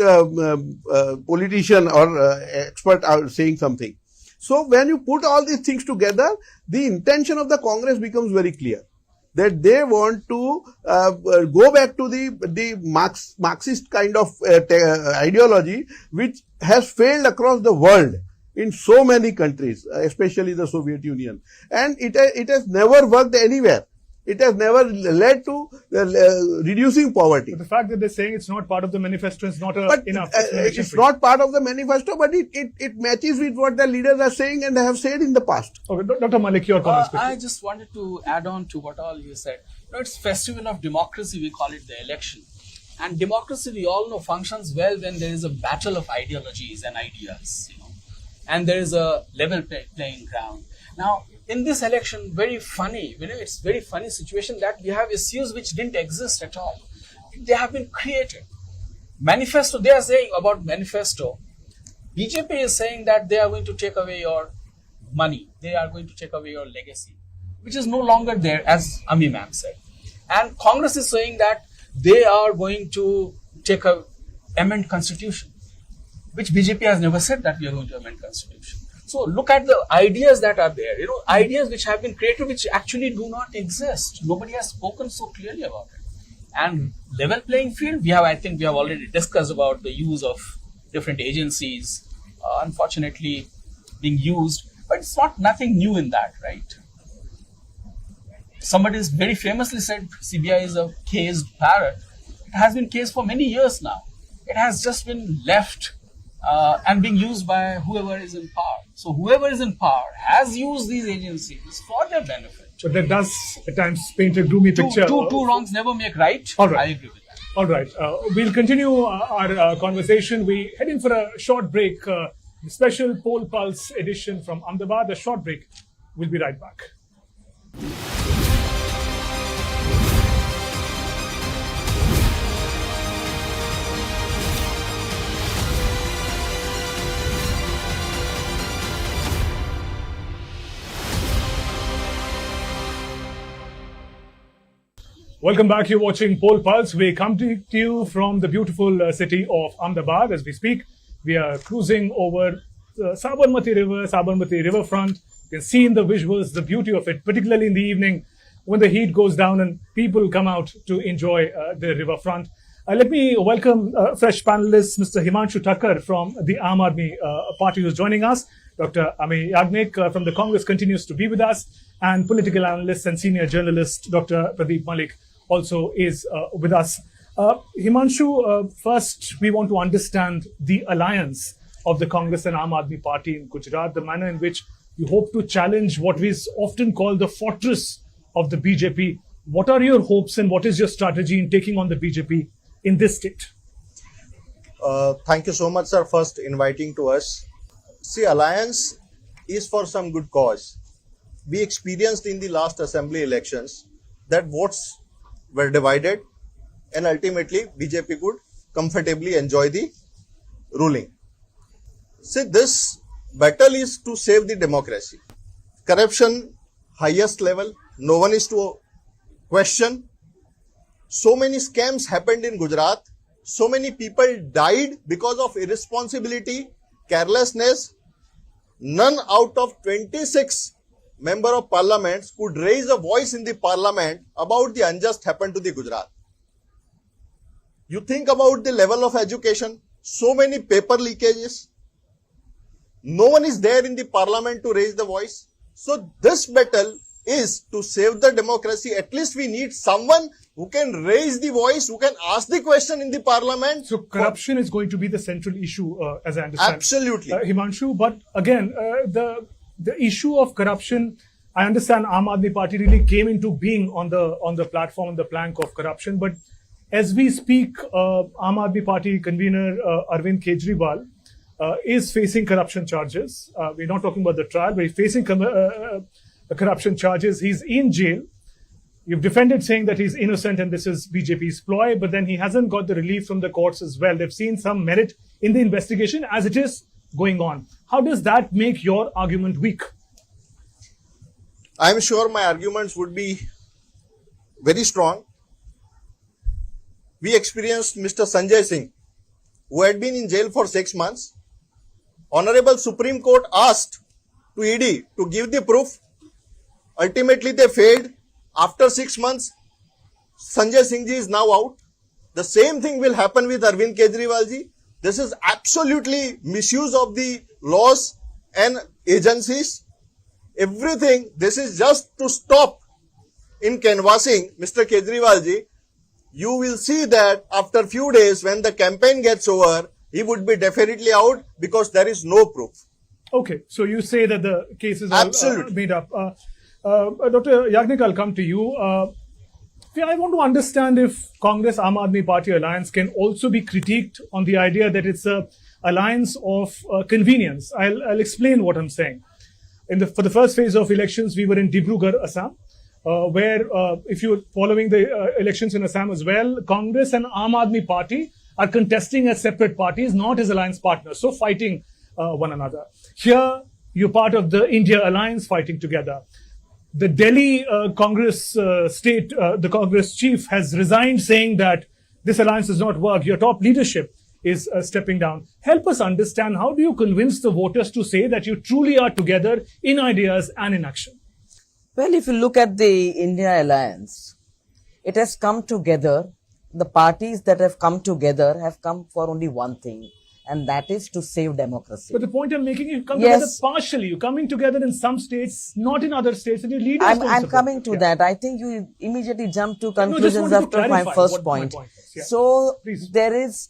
politician or expert out saying something. So when you put all these things together, the intention of the Congress becomes very clear. That they want to go back to the Marxist kind of ideology, which has failed across the world in so many countries, especially the Soviet Union. And it has never worked anywhere. It has never led to reducing poverty. But the fact that they're saying it's not part of the manifesto is not enough. It's not part of the manifesto, but it matches with what the leaders are saying and have said in the past. Okay, Dr. Malik, your comments. I just wanted to add on to what all you said. It's festival of democracy, we call it the election. And democracy, we all know, functions well when there is a battle of ideologies and ideas, and there is a level playing ground. Now, in this election, very funny, it's very funny situation that we have issues which didn't exist at all. They have been created. Manifesto, they are saying about manifesto, BJP is saying that they are going to take away your money. They are going to take away your legacy, which is no longer there, as Amee ma'am said. And Congress is saying that they are going to amend constitution, which BJP has never said that we are going to amend constitution. So look at the ideas that are there, ideas which have been created which actually do not exist. Nobody has spoken so clearly about it. And level playing field, I think we have already discussed about the use of different agencies, unfortunately being used. But it's not nothing new in that, right? Somebody has very famously said CBI is a caged parrot. It has been caged for many years now. It has just been left and being used by whoever is in power. So whoever is in power has used these agencies for their benefit. But that does at times paint a gloomy picture. Two wrongs never make right. All right. I agree with that. All right. We'll continue our conversation. We head in for a short break. The special Poll Pulse edition from Ahmedabad. A short break. We'll be right back. Welcome back. You're watching Poll Pulse. We come to you from the beautiful city of Ahmedabad. As we speak, we are cruising over the Sabarmati River, Sabarmati riverfront. You can see in the visuals the beauty of it, particularly in the evening when the heat goes down and people come out to enjoy the riverfront. Let me welcome fresh panelists, Mr. Himanshu Thakkar from the Aam Aadmi Party, who's joining us. Dr. Amee Yagnik from the Congress continues to be with us, and political analyst and senior journalist Dr. Pradeep Malik also is with us. Himanshu, first we want to understand the alliance of the Congress and Aam Aadmi Party in Gujarat, the manner in which you hope to challenge what is often called the fortress of the BJP. What are your hopes and what is your strategy in taking on the BJP in this state? Thank you so much, sir, first inviting to us. See, alliance is for some good cause. We experienced in the last assembly elections that votes were divided and ultimately BJP could comfortably enjoy the ruling. See, this battle is to save the democracy. Corruption, highest level, no one is to question. So many scams happened in Gujarat. So many people died because of irresponsibility, carelessness. None out of 26 member of parliament could raise a voice in the parliament about the unjust happened to the Gujarat. You think about the level of education, so many paper leakages. No one is there in the parliament to raise the voice. So this battle is to save the democracy. At least we need someone who can raise the voice, who can ask the question in the parliament. So corruption is going to be the central issue, as I understand. Absolutely. Himanshu, but again, the issue of corruption, I understand Aam Aadmi Party really came into being on the platform, on the plank of corruption. But as we speak, Aam Aadmi Party convener Arvind Kejriwal is facing corruption charges. We're not talking about the trial, but he's facing corruption charges. He's in jail. You've defended saying that he's innocent and this is BJP's ploy, but then he hasn't got the relief from the courts as well. They've seen some merit in the investigation as it is going on. How does that make your argument weak? I'm sure my arguments would be very strong. We experienced Mr. Sanjay Singh, who had been in jail for 6 months. Honorable Supreme Court asked to ED to give the proof. Ultimately, they failed. After 6 months, Sanjay Singh ji is now out. The same thing will happen with Arvind Kejriwal ji. This is absolutely misuse of the laws and agencies. Everything, this is just to stop in canvassing Mr. Kejriwal ji. You will see that after few days when the campaign gets over, he would be definitely out because there is no proof. Okay, so you say that the cases are made up. Dr. Yagnik, I'll come to you. I want to understand if Congress Aam Aadmi Party alliance can also be critiqued on the idea that it's a alliance of convenience. I'll explain what I'm saying. For the first phase of elections, we were in Dibrugarh, Assam, where if you're following the elections in Assam as well, Congress and Aam Aadmi Party are contesting as separate parties, not as alliance partners, so fighting one another. Here, you're part of the India alliance fighting together. The Delhi Congress the Congress chief has resigned saying that this alliance does not work. Your top leadership is stepping down. Help us understand, how do you convince the voters to say that you truly are together in ideas and in action? Well, if you look at the India alliance, it has come together. The parties that have come together have come for only one thing, and that is to save democracy. But the point I'm making, you come Yes. together partially. You're coming together in some states, not in other states, and your leaders don't I'm support coming it. to Yeah. that. I think you immediately jump to No, just conclusions wanted to after my clarify first what my point. point was. Yeah. So Please. there is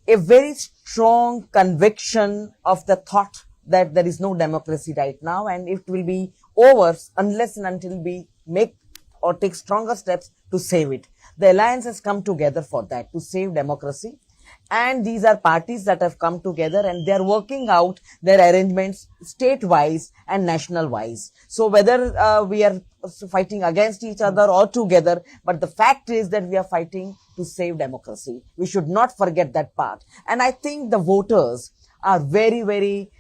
a very strong conviction of the thought that there is no democracy right now, and it will be over unless and until we make or take stronger steps to save it. The alliance has come together for that, to save democracy. And these are parties that have come together and they are working out their arrangements state-wise and national-wise. So whether we are fighting against each other or together, but the fact is that we are fighting to save democracy. We should not forget that part. And I think the voters are very, very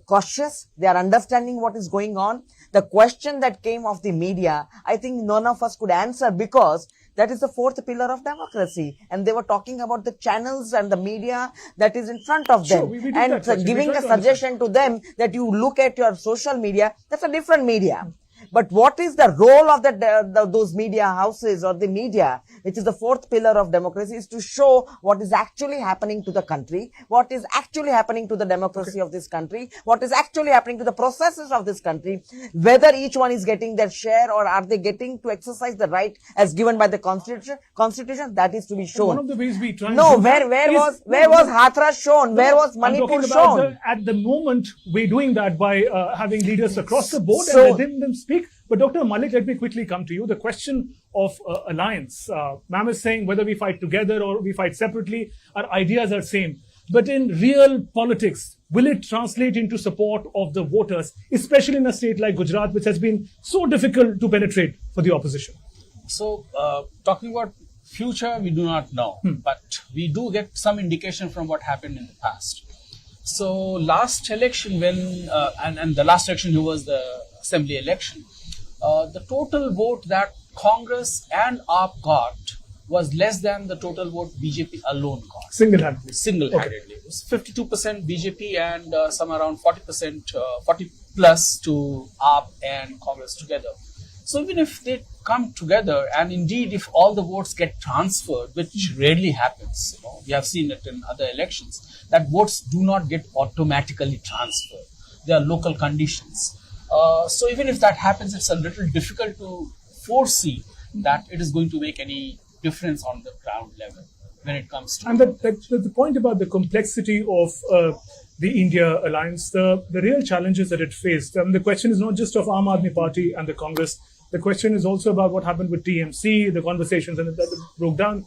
cautious. They are understanding what is going on. The question that came of the media, I think none of us could answer because that is the fourth pillar of democracy. And they were talking about the channels and the media that is in front of them. Sure, we did and that question. giving We a tried to suggestion to them that you look at your social media, that's a different media. But what is the role of those media houses or the media, which is the fourth pillar of democracy, is to show what is actually happening to the country, what is actually happening to the democracy of this country, what is actually happening to the processes of this country, whether each one is getting their share or are they getting to exercise the right as given by the constitution, that is to be shown. One of the ways we try No, and do that where is- was Hathras shown? Where was I'm Manipur talking about shown? at the moment, we're doing that by having leaders across the board So- and letting them speak. But Dr. Malik, let me quickly come to you. The question of alliance. Ma'am is saying whether we fight together or we fight separately, our ideas are same. But in real politics, will it translate into support of the voters, especially in a state like Gujarat, which has been so difficult to penetrate for the opposition? So, talking about future, we do not know, but we do get some indication from what happened in the past. So, last election, when and the last election was the assembly election, the total vote that Congress and AAP got was less than the total vote BJP alone got. Single-handedly. Single-handedly. Okay. It was 52% BJP and some around 40%, 40 plus to AAP and Congress together. So even if they come together and indeed if all the votes get transferred, which rarely happens, we have seen it in other elections, that votes do not get automatically transferred. There are local conditions. So even if that happens, it's a little difficult to foresee that it is going to make any difference on the ground level when it comes to... And the point about the complexity of the India alliance, the real challenges that it faced. The question is not just of Aam Aadmi Party and the Congress. The question is also about what happened with TMC, the conversations that broke down.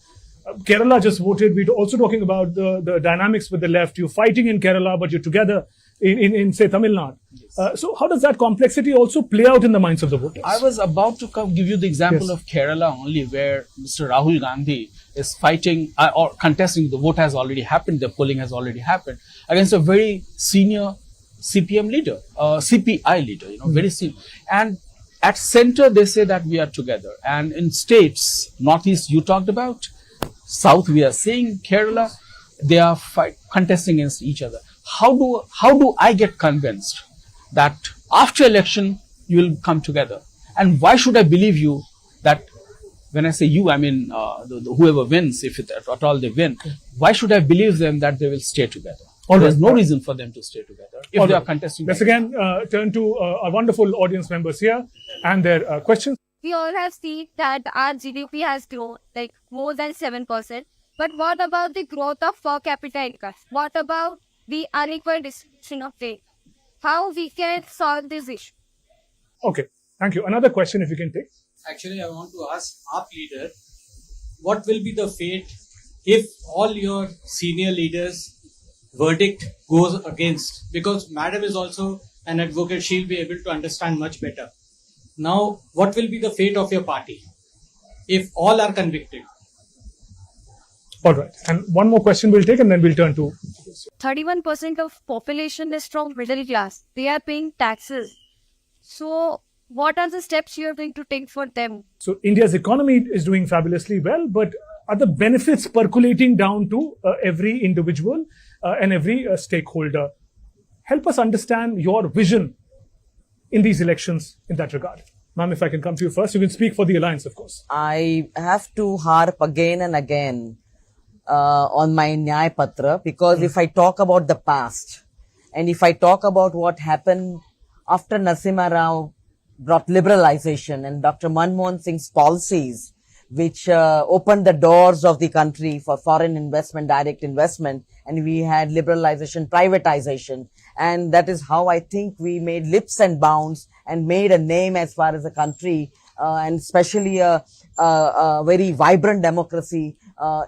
Kerala just voted. We're also talking about the dynamics with the left. You're fighting in Kerala, but you're together in say, Tamil Nadu. So how does that complexity also play out in the minds of the voters? I was about to give you the example of Kerala only, where Mr. Rahul Gandhi is fighting or contesting. The vote has already happened. The polling has already happened against a very senior CPM leader, CPI leader, very senior. And at center, they say that we are together. And in states, Northeast, you talked about, South, we are seeing Kerala, they are contesting against each other. How do I get convinced that after election, you will come together? And why should I believe you that, when I say you, I mean whoever wins, if at all they win, why should I believe them that they will stay together? There's no reason for them to stay together if they are contesting. Let's again turn to our wonderful audience members here and their questions. We all have seen that our GDP has grown like more than 7%. But what about the growth of per capita income? What about the unequal distribution of wealth? How we can solve this issue? Okay, thank you. Another question if you can take. Actually, I want to ask AAP leader, what will be the fate if all your senior leaders' verdict goes against? Because Madam is also an advocate, she'll be able to understand much better. Now, what will be the fate of your party if all are convicted? All right. And one more question we'll take and then we'll turn to... 31% of population is from middle class. They are paying taxes. So, what are the steps you are going to take for them? So, India's economy is doing fabulously well, but are the benefits percolating down to every individual and every stakeholder? Help us understand your vision in these elections in that regard. Ma'am, if I can come to you first, you can speak for the alliance, of course. I have to harp again and again on my Nyay Patra, because if I talk about the past and if I talk about what happened after Narasimha Rao brought liberalization and Dr. Manmohan Singh's policies, which opened the doors of the country for foreign investment, direct investment, and we had liberalization, privatization, and that is how I think we made leaps and bounds and made a name as far as the country, and especially a very vibrant democracy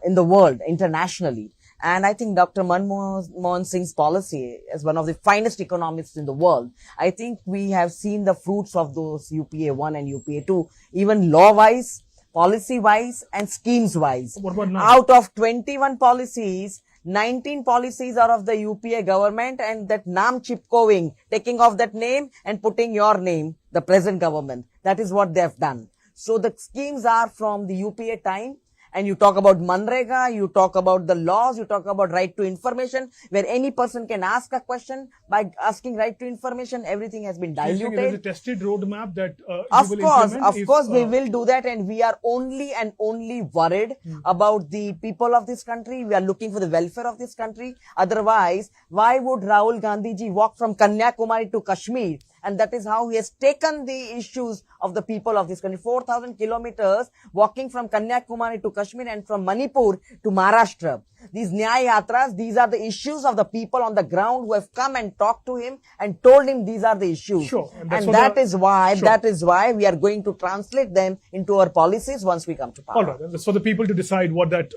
in the world, internationally. And I think Dr. Manmohan Singh's policy as one of the finest economists in the world, I think we have seen the fruits of those UPA 1 and UPA 2, even law-wise, policy-wise and schemes-wise. What about now? Out of 21 policies, 19 policies are of the UPA government, and that Naam Chipkoving, taking off that name and putting your name, the present government. That is what they have done. So the schemes are from the UPA time. And you talk about Manrega, you talk about the laws, you talk about right to information, where any person can ask a question by asking right to information. Everything has been diluted. There is a tested roadmap that Of course, we will do that, and we are only and only worried about the people of this country. We are looking for the welfare of this country. Otherwise, why would Rahul Gandhi ji walk from Kanyakumari to Kashmir? And that is how he has taken the issues of the people of this country. 4,000 kilometers walking from Kanyakumari to Kashmir and from Manipur to Maharashtra. These Nyay Yatras, these are the issues of the people on the ground who have come and talked to him and told him these are the issues. Sure. And that is why we are going to translate them into our policies once we come to power. All right. And that's for the people to decide what that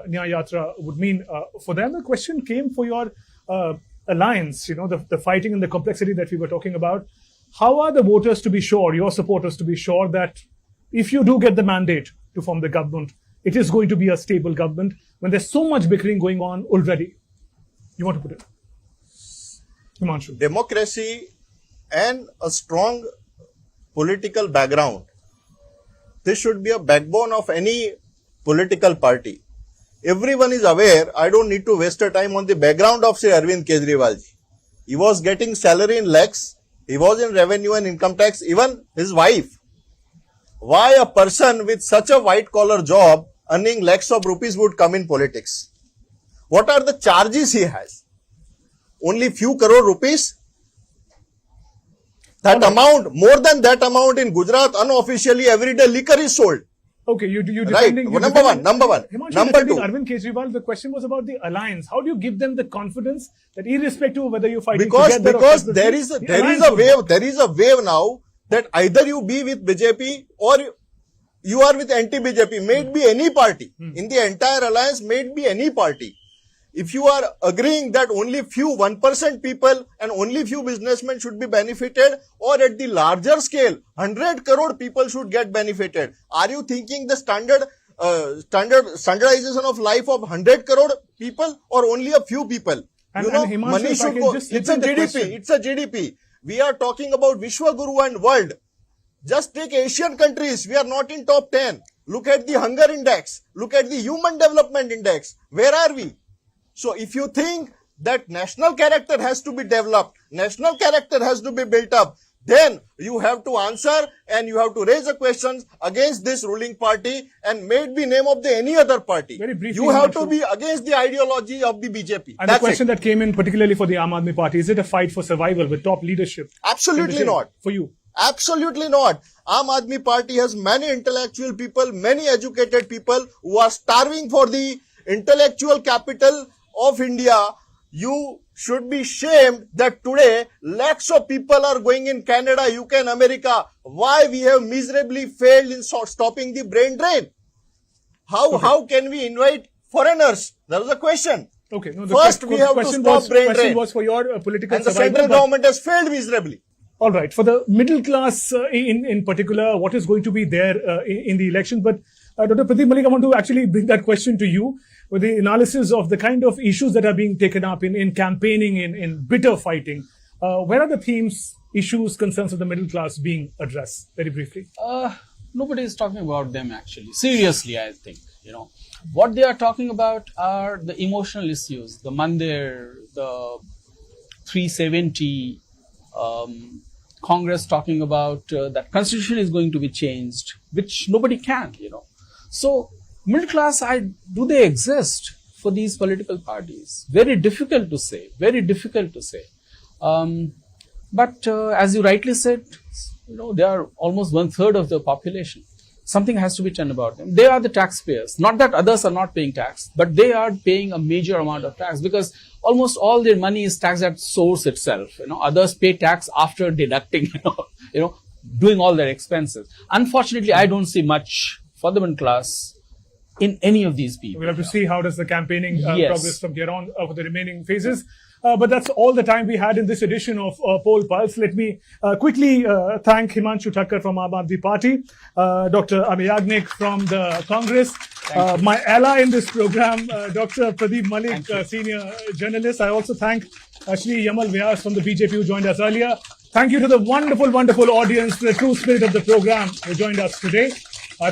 Nyay Yatra would mean for them. The question came for your alliance, the fighting and the complexity that we were talking about. How are the voters to be sure, your supporters to be sure that if you do get the mandate to form the government, it is going to be a stable government when there's so much bickering going on already? You want to put it? Himanshu. Democracy and a strong political background. This should be a backbone of any political party. Everyone is aware, I don't need to waste a time on the background of, say, Arvind Kejriwal. He was getting salary in lakhs. He was in revenue and income tax, even his wife. Why a person with such a white collar job earning lakhs of rupees would come in politics? What are the charges he has? Only few crore rupees? That amount, more than that amount in Gujarat, unofficially every day liquor is sold. Okay, you right. Number one. Himanshu, Number two. Arvind Kejriwal, the question was about the alliance. How do you give them the confidence that irrespective of whether you're fighting together because there is a wave now that either you be with BJP or you are with anti-BJP. May it be any party. In the entire alliance, may it be any party. If you are agreeing that only few 1% people and only few businessmen should be benefited, or at the larger scale, 100 crore people should get benefited, are you thinking the standardization of life of 100 crore people or only a few people? Money should go. It's a GDP. It's a GDP. We are talking about Vishwaguru and world. Just take Asian countries. We are not in top 10. Look at the hunger index. Look at the human development index. Where are we? So if you think that national character has to be developed, national character has to be built up, then you have to answer and you have to raise the questions against this ruling party and may it be name of any other party. Very briefly, you have to be against the ideology of the BJP. And the question that came in particularly for the Aam Aadmi Party, is it a fight for survival with top leadership? Absolutely not. For you? Absolutely not. Aam Aadmi Party has many intellectual people, many educated people who are starving for the intellectual capital of India. You should be shamed that today lakhs of people are going in Canada, UK and America. Why we have miserably failed in stopping the brain drain? How can we invite foreigners? That was a question. Okay. No, First we have to stop brain drain. Was for your political and the survival, central government has failed miserably. All right. For the middle class in particular, what is going to be there in the election? But Dr. Pradeep Malik, I want to actually bring that question to you with the analysis of the kind of issues that are being taken up in campaigning, in bitter fighting. Where are the themes, issues, concerns of the middle class being addressed? Very briefly. Nobody is talking about them actually. Seriously, I think. What they are talking about are the emotional issues, the Mandir, the 370, Congress talking about that constitution is going to be changed, which nobody can, So, middle class, do they exist? for these political parties? Very difficult to say. Very difficult to say. But as you rightly said, they are almost 1/3 of the population. Something has to be done about them. They are the taxpayers. Not that others are not paying tax, but they are paying a major amount of tax because almost all their money is taxed at source itself. Others pay tax after deducting, doing all their expenses. Unfortunately, I don't see much for the middle class in any of these people. We'll have to see how does the campaigning Yes. progress from here on for the remaining phases. But that's all the time we had in this edition of Poll Pulse. Let me quickly thank Himanshu Thakkar from Aam Party, Dr. Amee Yagnik from the Congress, my ally in this program, Dr. Pradeep Malik, senior journalist. I also thank Shri Yamal Vyas from the BJP who joined us earlier. Thank you to the wonderful, wonderful audience, the true spirit of the program who joined us today.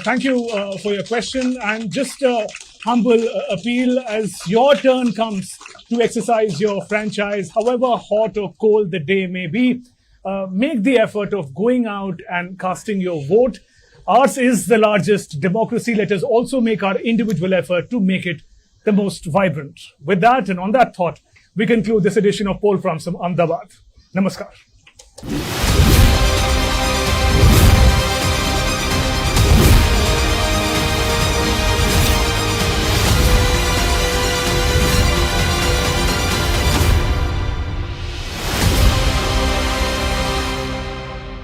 Thank you for your question, and just a humble appeal as your turn comes to exercise your franchise, however hot or cold the day may be, make the effort of going out and casting your vote. Ours is the largest democracy. Let us also make our individual effort to make it the most vibrant. With that and on that thought, we conclude this edition of Poll from Ahmedabad. Namaskar.